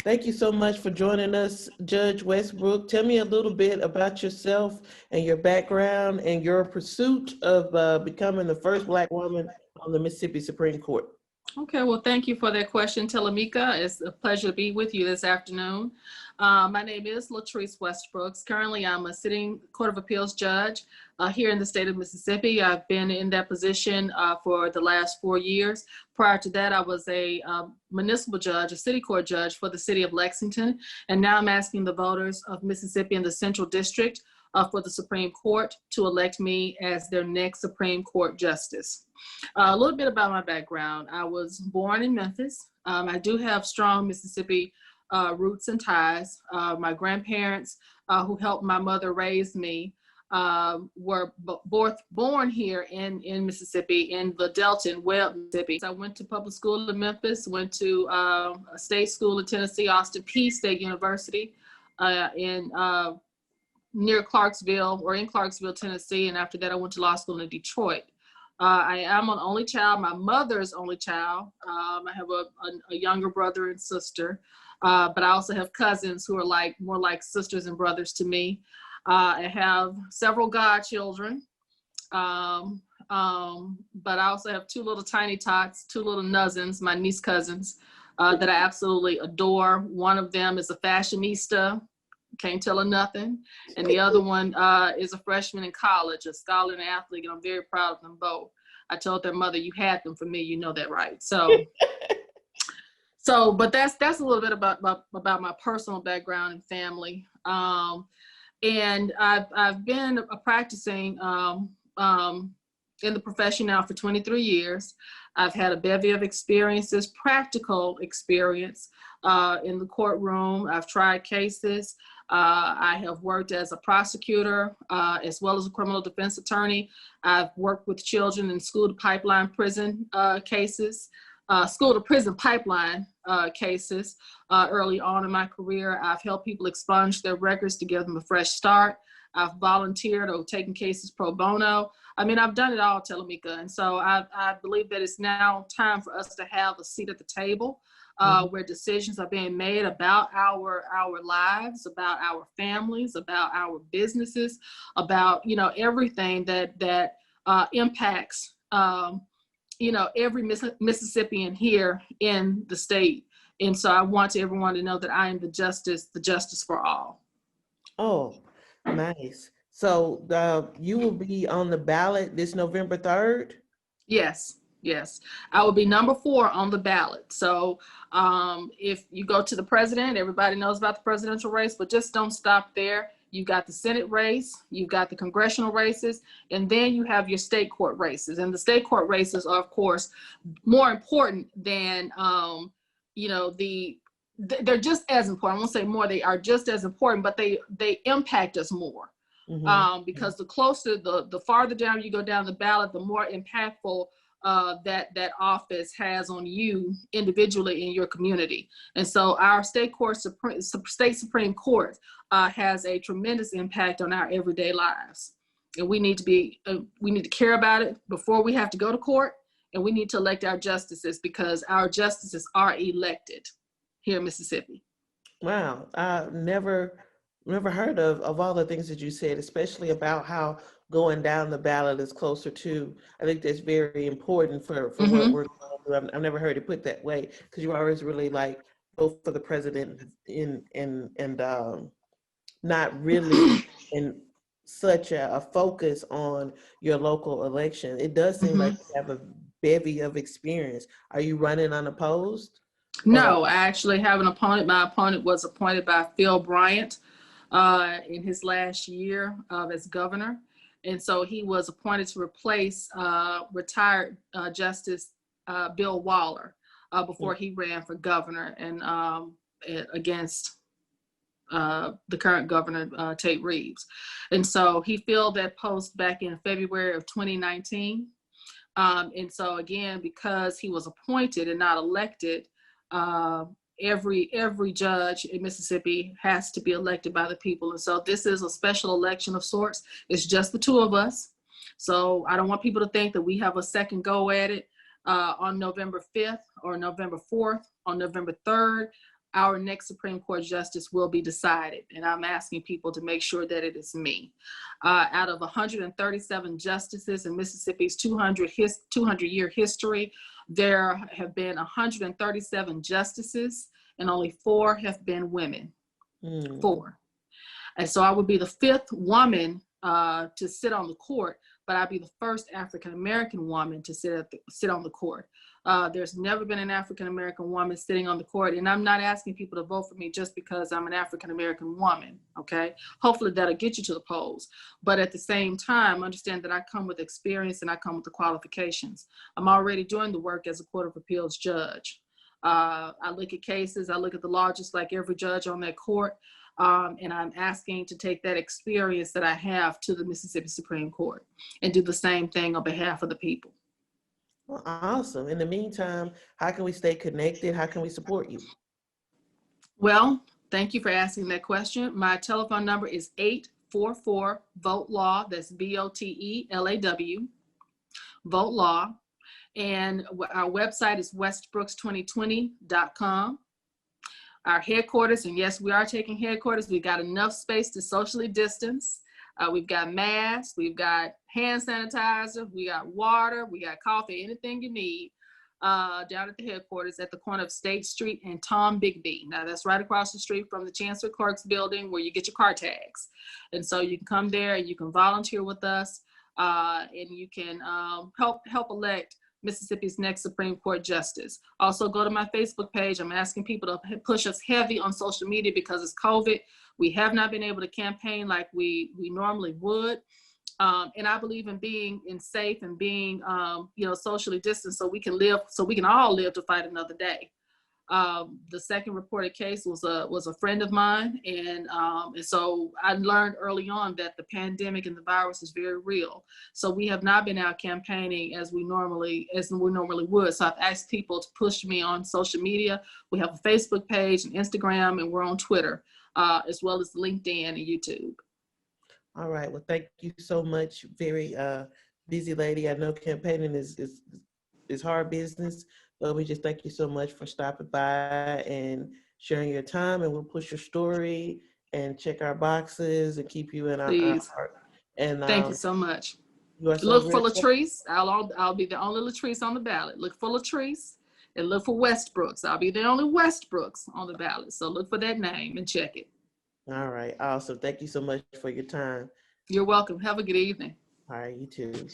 Thank you so much for joining us, Judge Westbrook. Tell me a little bit about yourself and your background and your pursuit of becoming the first Black woman on the Mississippi Supreme Court. Okay, well, thank you for that question, Telemika. It's a pleasure to be with you this afternoon. My name is Latrice Westbrooks. Currently, I'm a sitting Court of Appeals judge here in the state of Mississippi. I've been in that position for the last 4 years. Prior to that, I was a municipal judge, a city court judge for the city of Lexington. And now I'm asking the voters of Mississippi in the Central District for the Supreme Court to elect me as their next Supreme Court justice. A little bit about my background. I was born in Memphis. I do have strong Mississippi roots and ties. My grandparents who helped my mother raise me were both born here in Mississippi, in the Delta in Webb, Mississippi. So I went to public school in Memphis, went to a state school in Tennessee, Austin Peay State University near Clarksville, or in Clarksville, Tennessee. And after that, I went to law school in Detroit. I am an only child, my mother's only child. I have a younger brother and sister, but I also have cousins who are more like sisters and brothers to me. I have several godchildren, but I also have two little tiny tots, two little nuzzins, my niece cousins, that I absolutely adore. One of them is a fashionista, can't tell her nothing. And the other one is a freshman in college, a scholar and athlete, and I'm very proud of them both. I told their mother, you had them for me, you know that, right? But that's a little bit about my personal background and family. And I've been practicing in the profession now for 23 years. I've had a bevy of experiences, practical experience in the courtroom. I've tried cases. I have worked as a prosecutor as well as a criminal defense attorney. I've worked with children in school to pipeline prison cases, school to prison pipeline cases early on in my career. I've helped people expunge their records to give them a fresh start. I've volunteered or taken cases pro bono. I mean, I've done it all, Telemika. And so I believe that it's now time for us to have a seat at the table where decisions are being made about our lives, about our families, about our businesses, about, everything that impacts, every Mississippian here in the state. And so I want everyone to know that I am the justice for all. Oh, nice. So you will be on the ballot this November 3rd? Yes. I will be number 4 on the ballot. So if you go to the president, everybody knows about the presidential race, but just don't stop there. You've got the Senate race, you've got the congressional races, and then you have your state court races. And the state court races are, of course, more important than, they're just as important. I won't say more, they are just as important, but they impact us more. Because the farther down you go down the ballot, the more impactful that office has on you individually in your community. And so our state Supreme Court has a tremendous impact on our everyday lives. And we need to care about it before we have to go to court, and we need to elect our justices because our justices are elected here in Mississippi. Wow, I never heard of all the things that you said, especially about how going down the ballot is closer to. I think that's very important for what we're going to do. I've never heard it put that way, because you always really vote for the president and not really in such a focus on your local election. It does seem like you have a bevy of experience. Are you running unopposed? No, I actually have an opponent. My opponent was appointed by Phil Bryant in his last year as governor. And so he was appointed to replace retired Justice Bill Waller before he ran for governor and against the current governor, Tate Reeves. And so he filled that post back in February of 2019. And so again, because he was appointed and not elected, every judge in Mississippi has to be elected by the people. And so this is a special election of sorts. It's just the two of us. So I don't want people to think that we have a second go at it on November 5th or November 4th or November 3rd. our next Supreme Court justice will be decided. And I'm asking people to make sure that it is me. Out of 137 justices in Mississippi's 200-year history, there have been 137 justices, and only 4 have been women. 4. And so I would be the 5th woman to sit on the court, but I'd be the first African-American woman to sit on the court. There's never been an African-American woman sitting on the court, and I'm not asking people to vote for me just because I'm an African-American woman, okay? Hopefully that'll get you to the polls. But at the same time, understand that I come with experience and I come with the qualifications. I'm already doing the work as a Court of Appeals judge. I look at cases, I look at the law just like every judge on that court, and I'm asking to take that experience that I have to the Mississippi Supreme Court and do the same thing on behalf of the people. Well, awesome. In the meantime, how can we stay connected? How can we support you? Well, thank you for asking that question. My telephone number is 844-VOTE-LAW. That's VOTELAW, Vote Law. And our website is westbrooks2020.com. Our headquarters, and yes, we are taking headquarters. We've got enough space to socially distance. We've got masks, we've got hand sanitizer, we got water, we got coffee, anything you need down at the headquarters at the corner of State Street and Tom Bigby. Now that's right across the street from the Chancellor Clerk's building where you get your car tags. And so you can come there and you can volunteer with us and you can help elect Mississippi's next Supreme Court justice. Also go to my Facebook page. I'm asking people to push us heavy on social media because it's COVID. We have not been able to campaign like we normally would. And I believe in being safe and being, socially distanced so we can all live to fight another day. The second reported case was a friend of mine. And so I learned early on that the pandemic and the virus is very real. So we have not been out campaigning as we normally would. So I've asked people to push me on social media. We have a Facebook page and Instagram, and we're on Twitter, as well as LinkedIn and YouTube. All right. Well, thank you so much. Very busy lady. I know campaigning is hard business, but we just thank you so much for stopping by and sharing your time. And we'll push your story and check our boxes and keep you in our heart. And thank you so much. You are so look for Latrice. I'll be the only Latrice on the ballot. Look for Latrice and look for Westbrooks. I'll be the only Westbrooks on the ballot. So look for that name and check it. All right. Awesome. Thank you so much for your time. You're welcome. Have a good evening. All right. You too.